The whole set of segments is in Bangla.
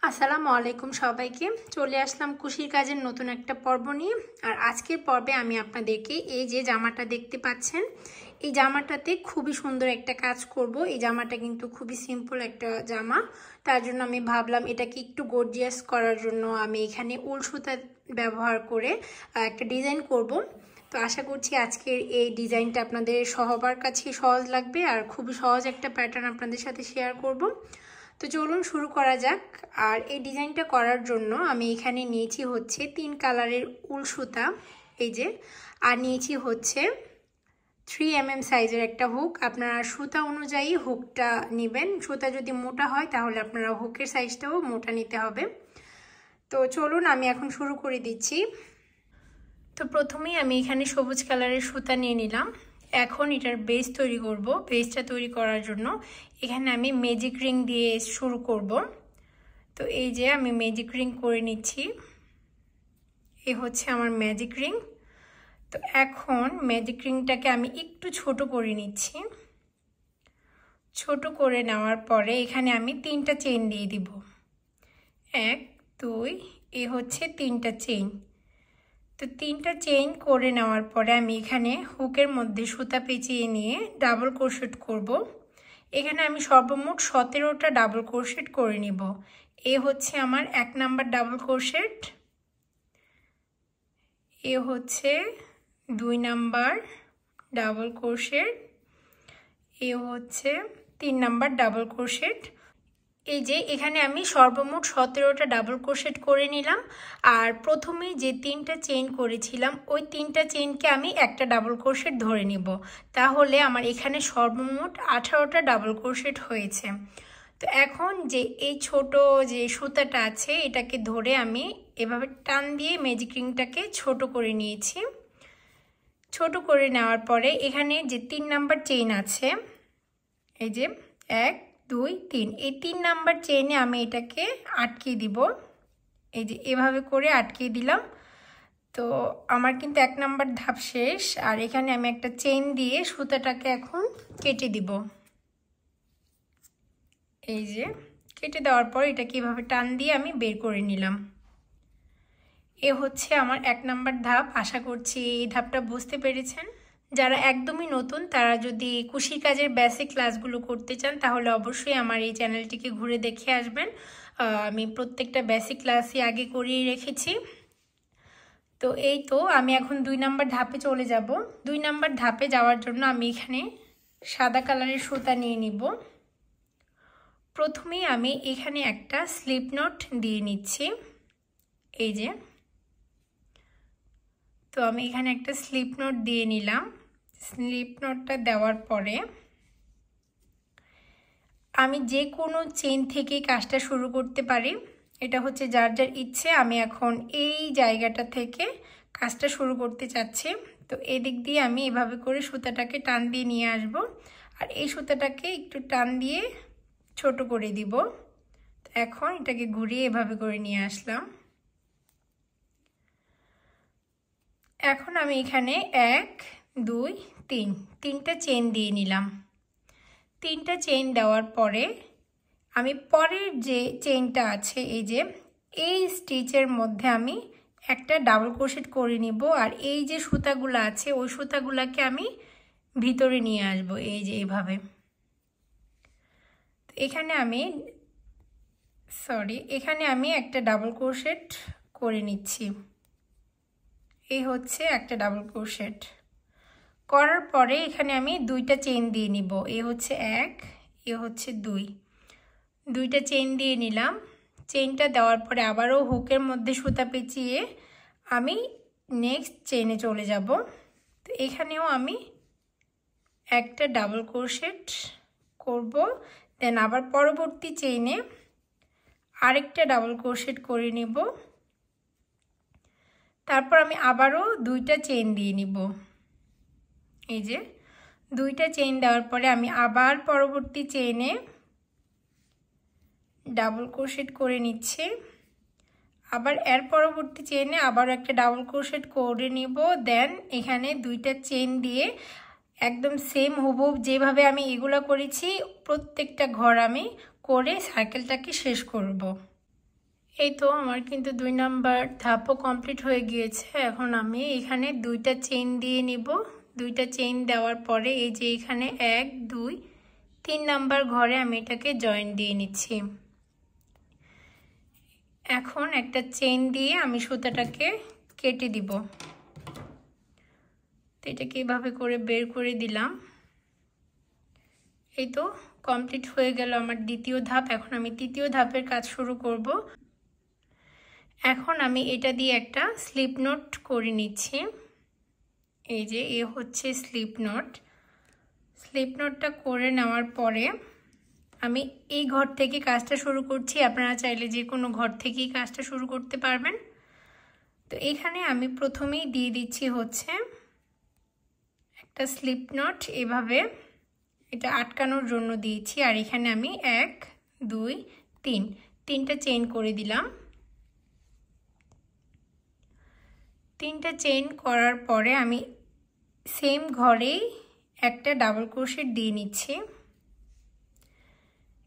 আসসালামু আলাইকুম সবাইকে। চলে আসলাম কুশির কাজের নতুন একটা পর্ব নিয়ে। আর আজকের পর্বে আমি আপনাদেরকে এই যে জামাটা দেখতে পাচ্ছেন, এই জামাটাতে খুবই সুন্দর একটা কাজ করব। এই জামাটা কিন্তু খুবই সিম্পল একটা জামা, তার জন্য আমি ভাবলাম এটাকে একটু গর্জিয়াস করার জন্য আমি এখানে উল সুতা ব্যবহার করে একটা ডিজাইন করব। তো আশা করছি আজকের এই ডিজাইনটা আপনাদের সবার কাছে সহজ লাগবে আর খুবই সহজ একটা প্যাটার্ন আপনাদের সাথে শেয়ার করব। তো চলুন শুরু করা যাক। আর এই ডিজাইনটা করার জন্য আমি এখানে নিয়েছি হচ্ছে 3 কালারের উল সুতা, এই যে, আর নিয়েছি হচ্ছে 3 mm সাইজের একটা হুক। আপনারা সুতা অনুযায়ী হুকটা নেবেন। সুতা যদি মোটা হয় তাহলে আপনারা হুকের সাইজটাও মোটা নিতে হবে। তো চলুন আমি এখন শুরু করে দিচ্ছি। তো প্রথমেই আমি এখানে সবুজ কালারের সুতা নিয়ে নিলাম। এখন এটার বেস তৈরি করব। বেসটা তৈরি করার জন্য এখানে আমি ম্যাজিক রিং দিয়ে শুরু করব। তো এই যে আমি ম্যাজিক রিং করে নিচ্ছি, এই হচ্ছে আমার ম্যাজিক রিং। তো এখন ম্যাজিক রিংটাকে আমি একটু ছোট করে নিচ্ছি। ছোট করে নেওয়ার পরে এখানে আমি 3টা চেইন দিয়ে দিব। 1 2, এই হচ্ছে 3টা চেইন। তো 3টা চেইন করে নেওয়ার পরে আমি এখানে হুকের মধ্যে সুতা পেঁচিয়ে নিয়ে ডাবল ক্রোশেট করব। এখানে আমি সর্বমোট 17টা ডাবল ক্রোশেট করে নিব। এ হচ্ছে আমার 1 নাম্বার ডাবল ক্রোশেট, এ হচ্ছে 2 নাম্বার ডাবল ক্রোশেট, এ হচ্ছে 3 নাম্বার ডাবল ক্রোশেট। এই যে এখানে আমি সর্বমোট 17টা ডাবল ক্রোশেট করে নিলাম। আর প্রথমে যে 3টা চেইন করেছিলাম ওই 3টা চেইনকে আমি একটা ডাবল ক্রোশেট ধরে নিব, তাহলে আমার এখানে সর্বমোট 18টা ডাবল ক্রোশেট হয়েছে। তো এখন যে এই ছোট যে সুতাটা আছে এটাকে ধরে আমি এভাবে টান দিয়ে ম্যাজিক রিংটাকে ছোট করে নিয়েছি। ছোট করে নেওয়ার পরে এখানে যে 3 নাম্বার চেইন আছে, এই যে 1 2 3, এই 3 নাম্বার চেইনে আমি এটাকে আটকে দিব। এই যে এভাবে করে আটকে দিলাম। তো আমার কিন্তু 1 নাম্বার ধাপ শেষ। আর এখানে আমি একটা চেইন দিয়ে সুতাটাকে এখন কেটে দিব। এই যে কেটে দেওয়ার পর এটাকে এভাবে টান দিয়ে আমি বের করে নিলাম। এ হচ্ছে আমার 1 নাম্বার ধাপ। আশা করছি এই ধাপটা বুঝতে পেরেছেন। যারা একদমই নতুন তারা যদি কুশির কাজের বেসিক ক্লাসগুলো করতে চান তাহলে অবশ্যই আমার এই চ্যানেলটিকে ঘুরে দেখে আসবেন। আমি প্রত্যেকটা বেসিক ক্লাসই আগে করিয়ে রেখেছি। তো এই তো আমি এখন 2 নাম্বার ধাপে চলে যাব। 2 নাম্বার ধাপে যাওয়ার জন্য আমি এখানে সাদা কালারের সুতা নিয়ে নিব। প্রথমেই আমি এখানে একটা স্লিপ নট দিয়ে নিচ্ছি, এই যে। তো আমি এখানে একটা স্লিপ নট দিয়ে নিলাম। স্লিপ নটটা দেওয়ার পরে আমি যে কোনো চেইন থেকে কাজটা শুরু করতে পারি, এটা হচ্ছে যার যার ইচ্ছে। আমি এখন এই জায়গাটা থেকে কাজটা শুরু করতে চাচ্ছি। তো এদিক দিয়ে আমি এভাবে করে সুতাটাকে টান দিয়ে নিয়ে আসব। আর এই সুতাটাকে একটু টান দিয়ে ছোট করে দিব। এখন এটাকে ঘুরিয়ে এভাবে করে নিয়ে আসলাম। এখন আমি এখানে 1 2 3, 3টা চেইন দিয়ে নিলাম। 3টা চেইন দেওয়ার পরে আমি পরের যে চেইনটা আছে, এই যে এই স্টিচের মধ্যে আমি একটা ডাবল ক্রোশেট করে নিব। আর এই যে সুতাগুলো আছে ওই সুতাগুলোকে আমি ভিতরে নিয়ে আসব, এই যে এইভাবে। এখানে আমি একটা ডাবল ক্রোশেট করে নিচ্ছি। এই হচ্ছে একটা ডাবল ক্রোশেট করার পরে এখানে আমি 2টা চেইন দিয়ে নিব। এ হচ্ছে 1, এ হচ্ছে 2, 2টা চেইন দিয়ে নিলাম। চেইনটা দেওয়ার পরে আবারও হুকের মধ্যে সুতা পেঁচিয়ে আমি নেক্সট চেইনে চলে যাব। তো এখানেও আমি একটা ডাবল ক্রোশেট করব, দেন আবার পরবর্তী চেইনে আরেকটা ডাবল ক্রোশেট করে নিব। তারপর আমি আবারও 2টা চেইন দিয়ে নিব। এই যে 2টা চেইন দেওয়ার পরে আমি আবার পরবর্তী চেইনে ডাবল ক্রোশেট করে নিচ্ছি। আবার এর পরবর্তী চেইনে আবার একটা ডাবল ক্রোশেট করে নিব। দেন এখানে 2টা চেইন দিয়ে একদম সেম হুবহু যেভাবে আমি এগুলো করেছি প্রত্যেকটা ঘর আমি করে সার্কেলটাকে শেষ করব। এই তো আমার কিন্তু 2 নাম্বার ধাপও কমপ্লিট হয়ে গিয়েছে। এখন আমি এখানে 2টা চেইন দিয়ে নিব। 2টা চেইন দেওয়ার পরে এই যে এখানে 1 2 3 নাম্বার ঘরে আমি এটাকে জয়েন দিয়ে নিচ্ছি। এখন একটা চেইন দিয়ে আমি সুতাটাকে কেটে দিব। তো এটাকে এভাবে করে বের করে দিলাম। এই তো কমপ্লিট হয়ে গেল আমার দ্বিতীয় ধাপ। এখন আমি তৃতীয় ধাপের কাজ শুরু করব। এখন আমি এটা দিয়ে একটা স্লিপ নোট করে নিচ্ছি। এই যে এ হচ্ছে স্লিপ নোট। স্লিপ নোটটা করে নেওয়ার পরে আমি এই ঘর থেকে কাজটা শুরু করছি। আপনারা চাইলে যে কোনো ঘর থেকেই কাজটা শুরু করতে পারবেন। তো এখানে আমি প্রথমেই দিয়ে দিচ্ছি হচ্ছে একটা স্লিপ নোট, এভাবে এটা আটকানোর জন্য দিয়েছি। আর এখানে আমি 1 2 3 তিনটা চেইন করে দিলাম। 3টা চেইন করার পরে আমি সেম ঘরেই একটা ডাবল ক্রোশেট দিয়ে নিচ্ছি।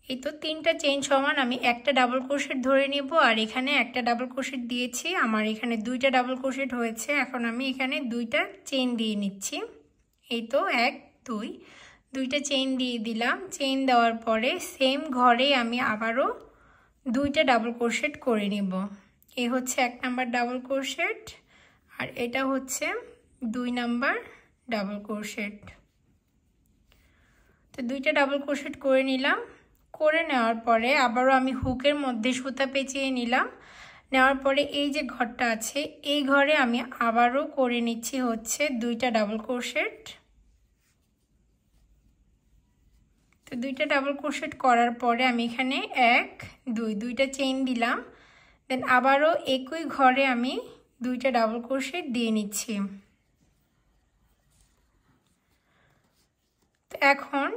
এই তো 3টা চেইন সমান আমি একটা ডাবল ক্রোশেট ধরে নেব। আর এখানে একটা ডাবল ক্রোশেট দিয়েছি, আমার এখানে 2টা ডাবল ক্রোশেট হয়েছে। এখন আমি এখানে 2টা চেইন দিয়ে নিচ্ছি। এই তো 1 2 2টা চেইন দিয়ে দিলাম। চেইন দেওয়ার পরে সেম ঘরে আমি আবারও 2টা ডাবল ক্রোশেট করে নেব। এই হচ্ছে 1 নাম্বার ডাবল ক্রোশেট আর এটা হচ্ছে 2 নাম্বার ডাবল ক্রোশেট। তো 2টা ডাবল ক্রোশেট করে নিলাম। করে নেওয়ার পরে আবারও আমি হুকের মধ্যে সুতা পেঁচিয়ে নিলাম। নেওয়ার পরে এই যে ঘরটা আছে এই ঘরে আমি আবারও করে নিচ্ছি হচ্ছে 2টা ডাবল ক্রোশেট। তো 2টা ডাবল ক্রোশেট করার পরে আমি এখানে 1 2 2টা চেইন দিলাম। দেন আবারও একই ঘরে আমি 2টা ডাবল ক্রোশেট দিয়ে নিচ্ছি। তো এখন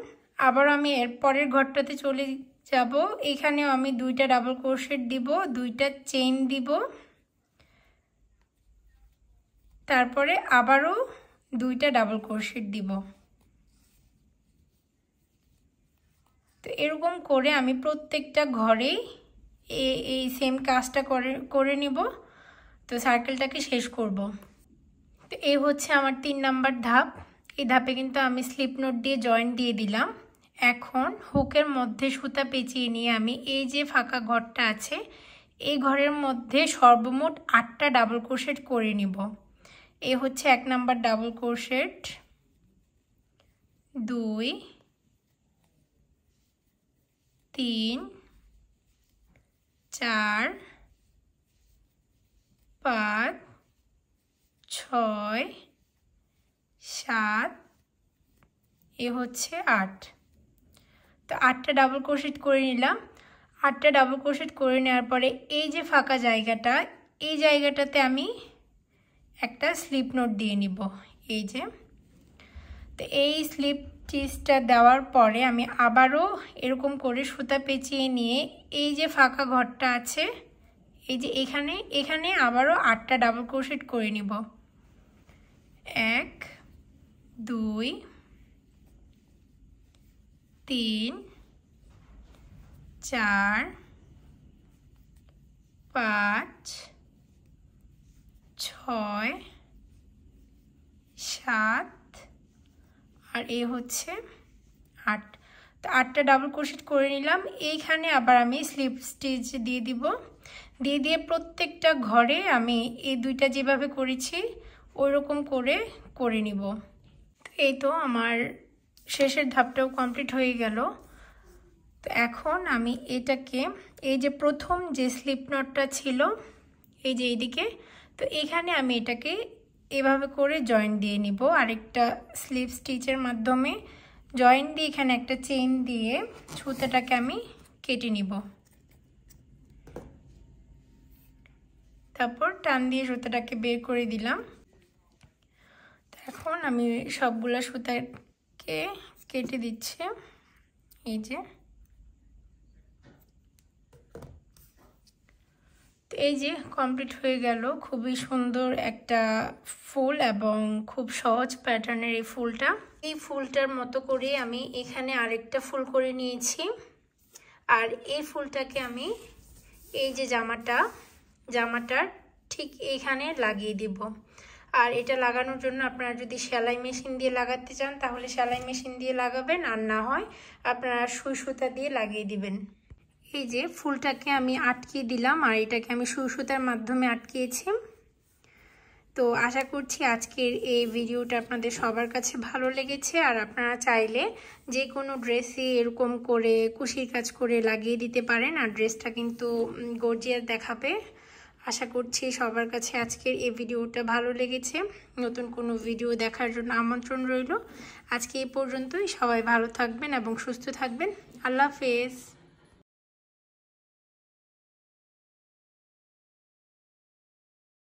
আবার আমি এর পরের ঘরটাতে চলে যাব। এখানেও আমি 2টা ডাবল ক্রোশেট দিব, 2টা চেইন দিব, তারপরে আবারও 2টা ডাবল ক্রোশেট দিব। তো এরকম করে আমি প্রত্যেকটা ঘরেই এই সেম কাজটা করে নিব। তো সার্কেলটাকে শেষ করব। তো এই হচ্ছে আমার 3 নাম্বার ধাপ। এই ধাপে কিন্তু আমি স্লিপ নোট দিয়ে জয়েন দিয়ে দিলাম। এখন হুকের মধ্যে সুতা পেঁচিয়ে নিয়ে আমি এই যে ফাঁকা ঘরটা আছে এই ঘরের মধ্যে সর্বমোট 8টা ডাবল ক্রোশেট করে নিব। এই হচ্ছে 1 নাম্বার ডাবল ক্রোশেট, 2 3 4 5 6 7 এ হচ্ছে 8। তো 8টা ডাবল ক্রোশেট করে নিলাম। 8টা ডাবল ক্রোশেট করে নেওয়ার পরে এই যে ফাঁকা জায়গাটা এই জায়গাটাতে আমি একটা স্লিপ নোট দিয়ে নিব। এই যে তো এই স্লিপ স্টিচটা দেওয়ার পরে আমি আবারও এরকম করে সুতা পেঁচিয়ে নিয়ে এই যে ফাঁকা ঘরটা আছে এই যে এখানে আবারও 8টা ডাবল ক্রোশেট করে নিব। 1 2 3 4 5 6 7 আর এই হচ্ছে 8। তো 8টা ডাবল ক্রোশেট করে নিলাম। এইখানে আবার আমি স্লিপ স্টিচ দিয়ে দিব। দিয়ে প্রত্যেকটা ঘরে আমি এই 2টা যেভাবে করেছি ওই রকম করে নিব। এই তো আমার শেষের ধাপটাও কমপ্লিট হয়ে গেল। তো এখন আমি এটাকে এই যে প্রথম যে স্লিপ নটটা ছিল এই যে এইদিকে, তো এখানে আমি এটাকে এভাবে করে জয়েন দিয়ে নিব। আরেকটা স্লিপ স্টিচের মাধ্যমে জয়েন দিয়ে এখানে একটা চেইন দিয়ে সুতাটাকে আমি কেটে নিব। তারপর টান দিয়ে সুতাটাকে বের করে দিলাম। এখন আমি সবগুলা সুতাকে কেটে দিচ্ছি। এই যে এই যে কমপ্লিট হয়ে গেল। খুবই সুন্দর একটা ফুল এবং খুব সহজ প্যাটার্নের এই ফুলটা। এই ফুলটার মতো করে আমি এখানে আরেকটা ফুল করে নিয়েছি আর এই ফুলটাকে আমি এই যে জামাটার ঠিক এইখানে লাগিয়ে দিব। আর এটা লাগানোর জন্য আপনারা যদি সেলাই মেশিন দিয়ে লাগাতে চান তাহলে সেলাই মেশিন দিয়ে লাগাবেন, আর না হয় আপনারা সুই সুতা দিয়ে লাগিয়ে দিবেন। এই যে ফুলটাকে আমি আটকিয়ে দিলাম, আর এটাকে আমি সুই সুতার মাধ্যমে আটকিয়েছি। তো আশা করছি আজকের এই ভিডিওটা আপনাদের সবার কাছে ভালো লেগেছে। আর আপনারা চাইলে যে কোনো ড্রেসই এরকম করে কুশির কাজ করে লাগিয়ে দিতে পারেন, আর ড্রেসটা কিন্তু গর্জিয়াস দেখাবে। আশা করছি সবার কাছে আজকের এই ভিডিওটা ভালো লেগেছে। নতুন কোনো ভিডিও দেখার জন্য আমন্ত্রণ রইল। আজকে এই পর্যন্তই। সবাই ভালো থাকবেন এবং সুস্থ থাকবেন। আল্লাহ হাফেজ।